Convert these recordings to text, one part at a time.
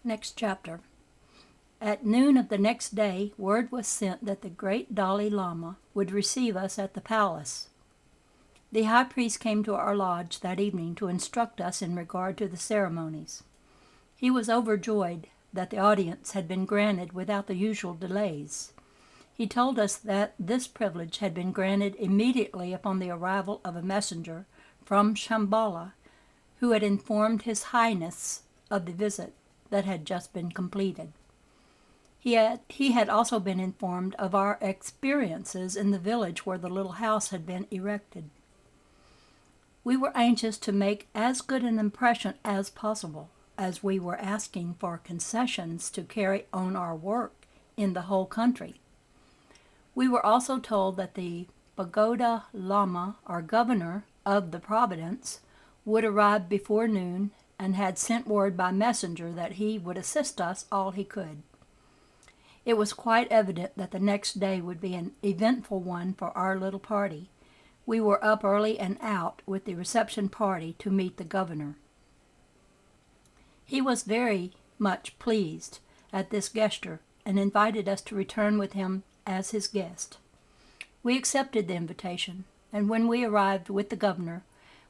Next chapter. At noon of the next day, word was sent that the great Dalai Lama would receive us at the palace. The high priest came to our lodge that evening to instruct us in regard to the ceremonies. He was overjoyed that the audience had been granted without the usual delays. He told us that this privilege had been granted immediately upon the arrival of a messenger from Shambhala, who had informed His Highness of the visit that had just been completed. He had also been informed of our experiences in the village where the little house had been erected. We were anxious to make as good an impression as possible, as we were asking for concessions to carry on our work in the whole country. We were also told that the Pagoda Lama, or governor of the province, would arrive before noon and had sent word by messenger that he would assist us all he could. It was quite evident that the next day would be an eventful one for our little party. We were up early and out with the reception party to meet the governor. He was very much pleased at this gesture and invited us to return with him as his guest. We accepted the invitation, and when we arrived with the governor,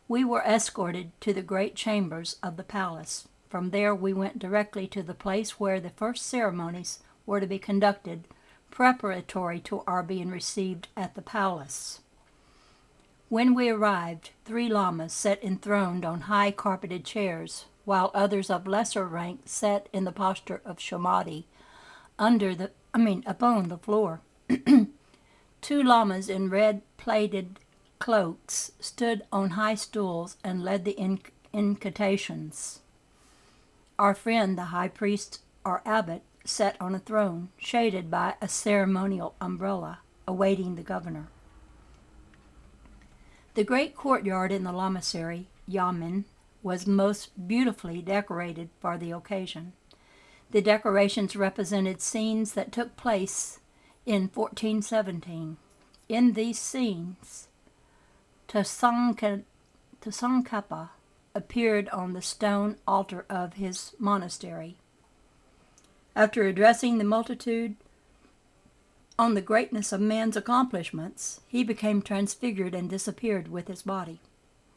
we were escorted to the great chambers of the palace. From there we went directly to the place where the first ceremonies were to be conducted, preparatory to our being received at the palace. When we arrived, 3 lamas sat enthroned on high carpeted chairs, while others of lesser rank sat in the posture of samadhi upon the floor. 2 lamas in red plated cloaks stood on high stools and led the incantations. Our friend, the high priest or abbot, sat on a throne, shaded by a ceremonial umbrella, awaiting the governor. The great courtyard in the Lamasery, Yamen, was most beautifully decorated for the occasion. The decorations represented scenes that took place in 1417. In these scenes, Tsongkhapa appeared on the stone altar of his monastery. After addressing the multitude on the greatness of man's accomplishments, he became transfigured and disappeared with his body.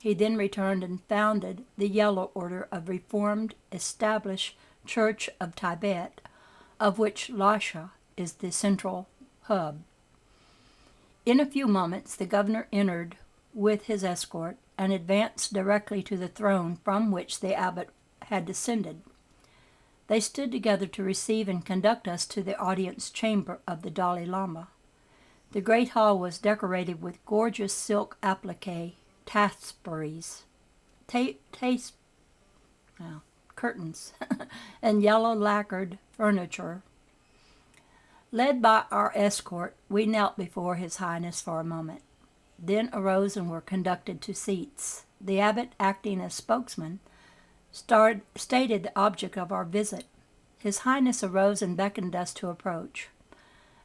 He then returned and founded the Yellow Order of Reformed Established Church of Tibet, of which Lhasa is the central hub. In a few moments, the governor entered with his escort and advanced directly to the throne from which the abbot had descended. They stood together to receive and conduct us to the audience chamber of the Dalai Lama. The great hall was decorated with gorgeous silk applique, tapestries, curtains, and yellow lacquered furniture. Led by our escort, we knelt before His Highness for a moment, then arose and were conducted to seats. The abbot, acting as spokesman, stated the object of our visit. His Highness arose and beckoned us to approach.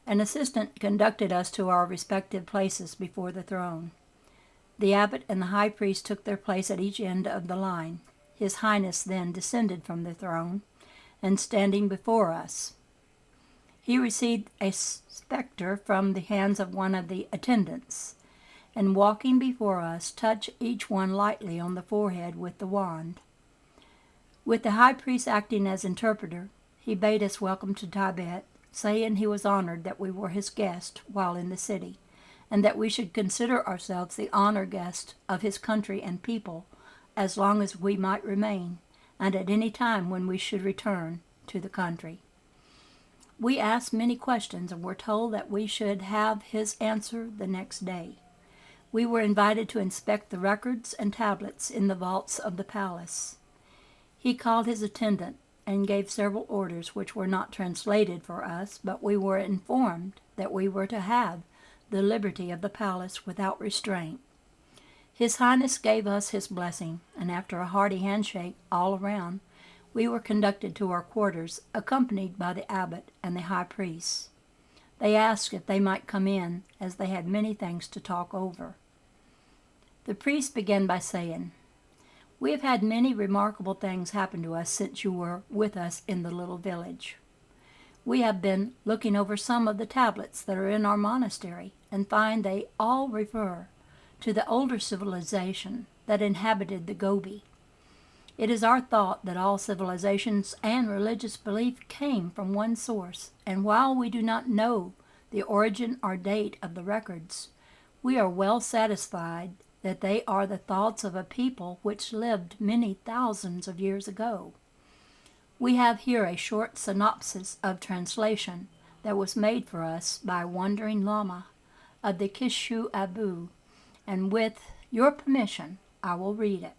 An assistant conducted us to our respective places before the throne. The abbot and the high priest took their place at each end of the line. His Highness then descended from the throne, and standing before us, he received a scepter from the hands of one of the attendants, and walking before us, touched each one lightly on the forehead with the wand. With the high priest acting as interpreter, he bade us welcome to Tibet, saying he was honored that we were his guest while in the city, and that we should consider ourselves the honored guest of his country and people as long as we might remain, and at any time when we should return to the country. We asked many questions and were told that we should have his answer the next day. We were invited to inspect the records and tablets in the vaults of the palace. He called his attendant and gave several orders which were not translated for us, but we were informed that we were to have the liberty of the palace without restraint. His Highness gave us his blessing, and after a hearty handshake all around, we were conducted to our quarters, accompanied by the abbot and the high priest. They asked if they might come in, as they had many things to talk over. The priest began by saying, We have had many remarkable things happen to us since you were with us in the little village. We have been looking over some of the tablets that are in our monastery and find they all refer to the older civilization that inhabited the Gobi. It is our thought that all civilizations and religious belief came from one source, and while we do not know the origin or date of the records, we are well satisfied that they are the thoughts of a people which lived many thousands of years ago. We have here a short synopsis of translation that was made for us by Wandering Lama of the Kishu Abu, and with your permission, I will read it.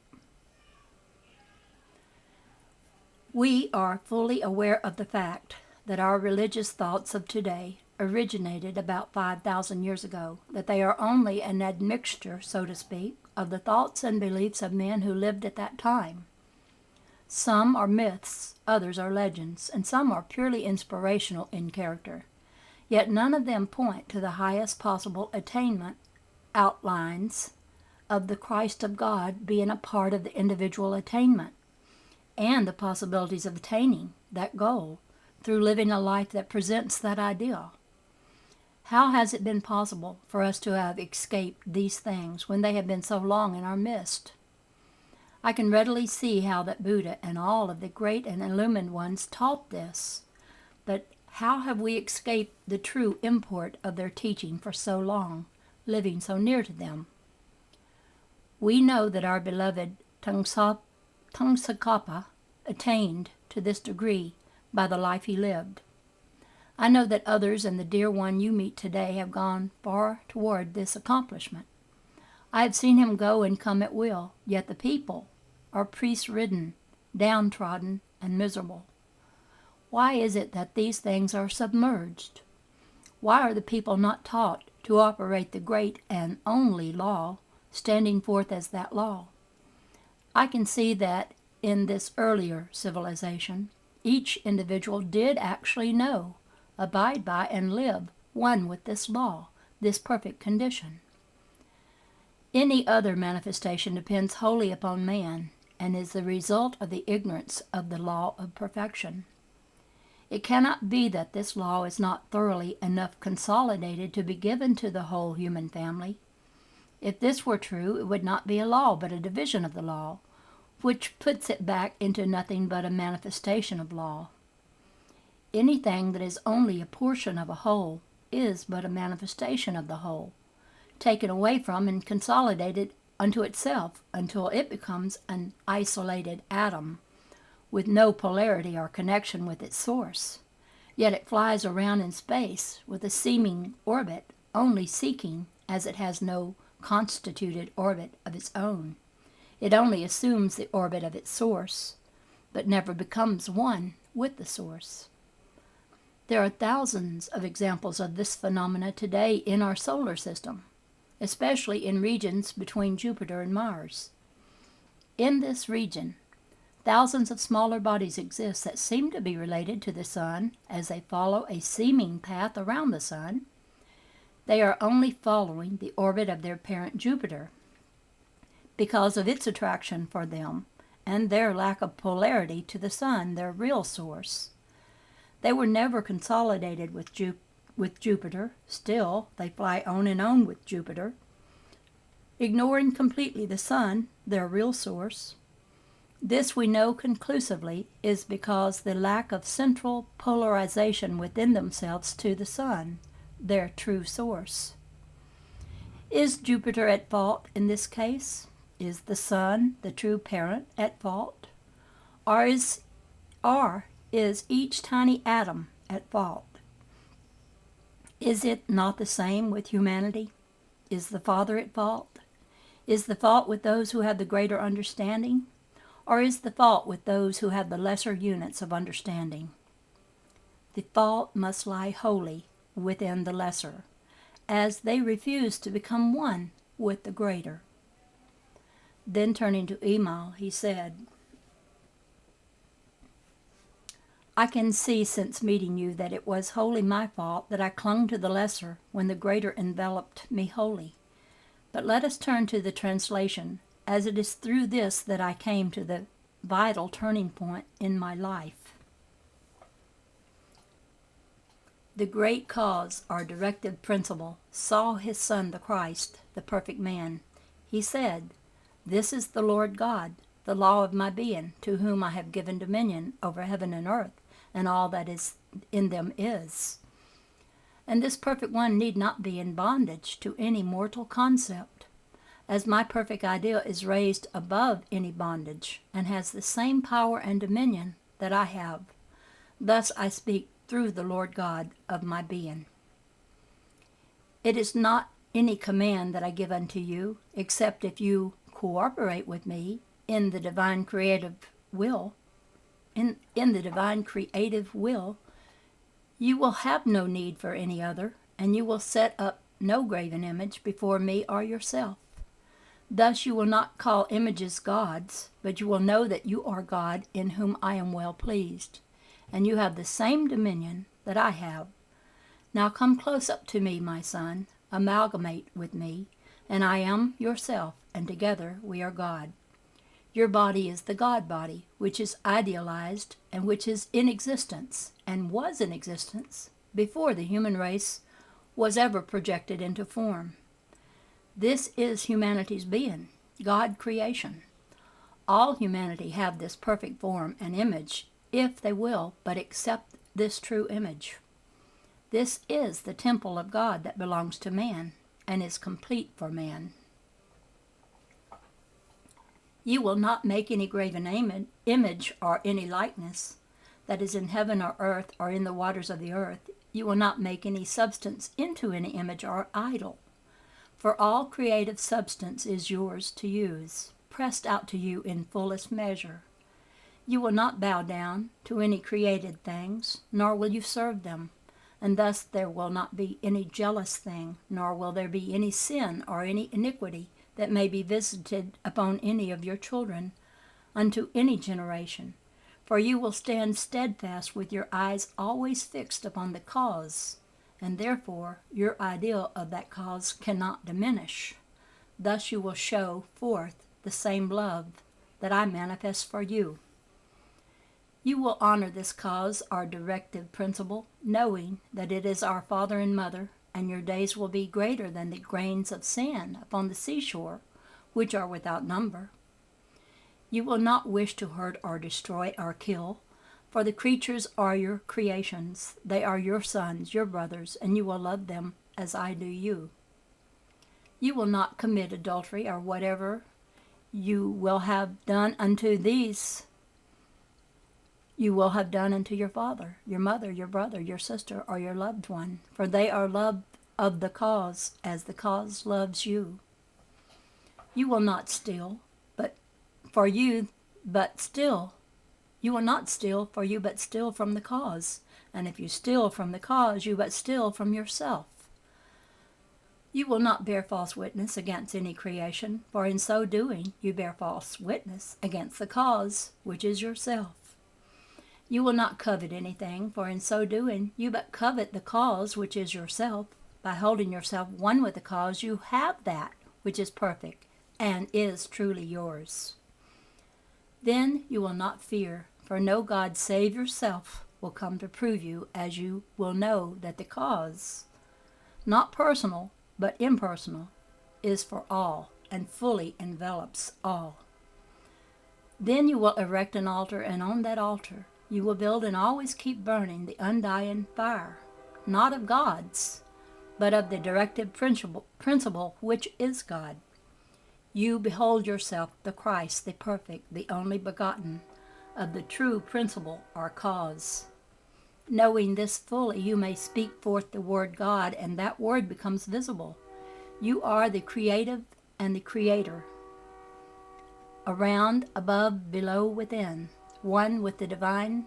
We are fully aware of the fact that our religious thoughts of today originated about 5,000 years ago, that they are only an admixture, so to speak, of the thoughts and beliefs of men who lived at that time. Some are myths, others are legends, and some are purely inspirational in character. Yet none of them point to the highest possible attainment outlines of the Christ of God being a part of the individual attainment and the possibilities of attaining that goal through living a life that presents that ideal. How has it been possible for us to have escaped these things when they have been so long in our midst? I can readily see how that Buddha and all of the great and illumined ones taught this, but how have we escaped the true import of their teaching for so long, living so near to them? We know that our beloved Tangsakapa attained to this degree by the life he lived. I know that others and the dear one you meet today have gone far toward this accomplishment. I have seen him go and come at will, yet the people are priest-ridden, downtrodden, and miserable. Why is it that these things are submerged? Why are the people not taught to operate the great and only law, standing forth as that law? I can see that in this earlier civilization, each individual did actually know, abide by, and live one with this law, this perfect condition. Any other manifestation depends wholly upon man and is the result of the ignorance of the law of perfection. It cannot be that this law is not thoroughly enough consolidated to be given to the whole human family. If this were true, it would not be a law, but a division of the law, which puts it back into nothing but a manifestation of law. Anything that is only a portion of a whole is but a manifestation of the whole, taken away from and consolidated unto itself until it becomes an isolated atom with no polarity or connection with its source. Yet it flies around in space with a seeming orbit, only seeking, as it has no constituted orbit of its own. It only assumes the orbit of its source, but never becomes one with the source. There are thousands of examples of this phenomena today in our solar system, especially in regions between Jupiter and Mars. In this region, thousands of smaller bodies exist that seem to be related to the Sun as they follow a seeming path around the Sun. They are only following the orbit of their parent Jupiter because of its attraction for them and their lack of polarity to the Sun, their real source. They were never consolidated with Jupiter. Still, they fly on and on with Jupiter, ignoring completely the Sun, their real source. This we know conclusively is because the lack of central polarization within themselves to the Sun, their true source. Is Jupiter at fault in this case? Is the Sun, the true parent, at fault? Or is each tiny atom at fault? Is it not the same with humanity? Is the Father at fault? Is the fault with those who have the greater understanding? Or is the fault with those who have the lesser units of understanding? The fault must lie wholly within the lesser, as they refuse to become one with the greater. Then turning to Emal, he said, I can see since meeting you that it was wholly my fault that I clung to the lesser when the greater enveloped me wholly. But let us turn to the translation as it is through this that I came to the vital turning point in my life. The great cause, our directive principle, saw his Son, the Christ, the perfect man. He said, "This is the Lord God, the law of my being, to whom I have given dominion over heaven and earth, and all that is in them is." And this perfect one need not be in bondage to any mortal concept, as my perfect ideal is raised above any bondage, and has the same power and dominion that I have. Thus I speak through the Lord God of my being. It is not any command that I give unto you, except if you cooperate with me in the divine creative will. In the divine creative will, you will have no need for any other, and you will set up no graven image before me or yourself. Thus you will not call images gods, but you will know that you are God, in whom I am well pleased, and you have the same dominion that I have. Now come close up to me, my son, amalgamate with me, and I am yourself, and together we are God. Your body is the God body, which is idealized and which is in existence, and was in existence before the human race was ever projected into form. This is humanity's being, God creation. All humanity have this perfect form and image, if they will but accept this true image. This is the temple of God that belongs to man, and is complete for man. You will not make any graven image or any likeness that is in heaven or earth or in the waters of the earth. You will not make any substance into any image or idol. For all creative substance is yours to use, pressed out to you in fullest measure. You will not bow down to any created things, nor will you serve them, and thus there will not be any jealous thing, nor will there be any sin or any iniquity that may be visited upon any of your children unto any generation. For you will stand steadfast with your eyes always fixed upon the cause, and therefore your ideal of that cause cannot diminish. Thus you will show forth the same love that I manifest for you. You will honor this cause, our directive principle, knowing that it is our Father and Mother, and your days will be greater than the grains of sand upon the seashore, which are without number. You will not wish to hurt or destroy or kill, for the creatures are your creations. They are your sons, your brothers, and you will love them as I do you. You will not commit adultery, or whatever you will have done unto these, you will have done unto your father, your mother, your brother, your sister, or your loved one, for they are loved of the cause, as the cause loves you. You will not steal, you will not steal for you, but steal from the cause. And if you steal from the cause, you but steal from yourself. You will not bear false witness against any creation, for in so doing you bear false witness against the cause, which is yourself. You will not covet anything, for in so doing you but covet the cause, which is yourself. By holding yourself one with the cause, you have that which is perfect and is truly yours. Then you will not fear, for no God save yourself will come to prove you, as you will know that the cause, not personal but impersonal, is for all and fully envelops all. Then you will erect an altar, and on that altar you will build and always keep burning the undying fire, not of gods, but of the directive principle which is God. You behold yourself the Christ, the perfect, the only begotten, of the true principle or cause. Knowing this fully, you may speak forth the word God, and that word becomes visible. You are the creative and the creator, around, above, below, within, one with the divine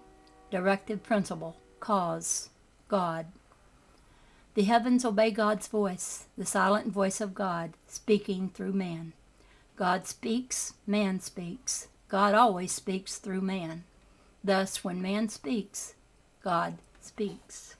directive principle, cause, God. The heavens obey God's voice, the silent voice of God, speaking through man. God speaks, man speaks. God always speaks through man. Thus, when man speaks, God speaks.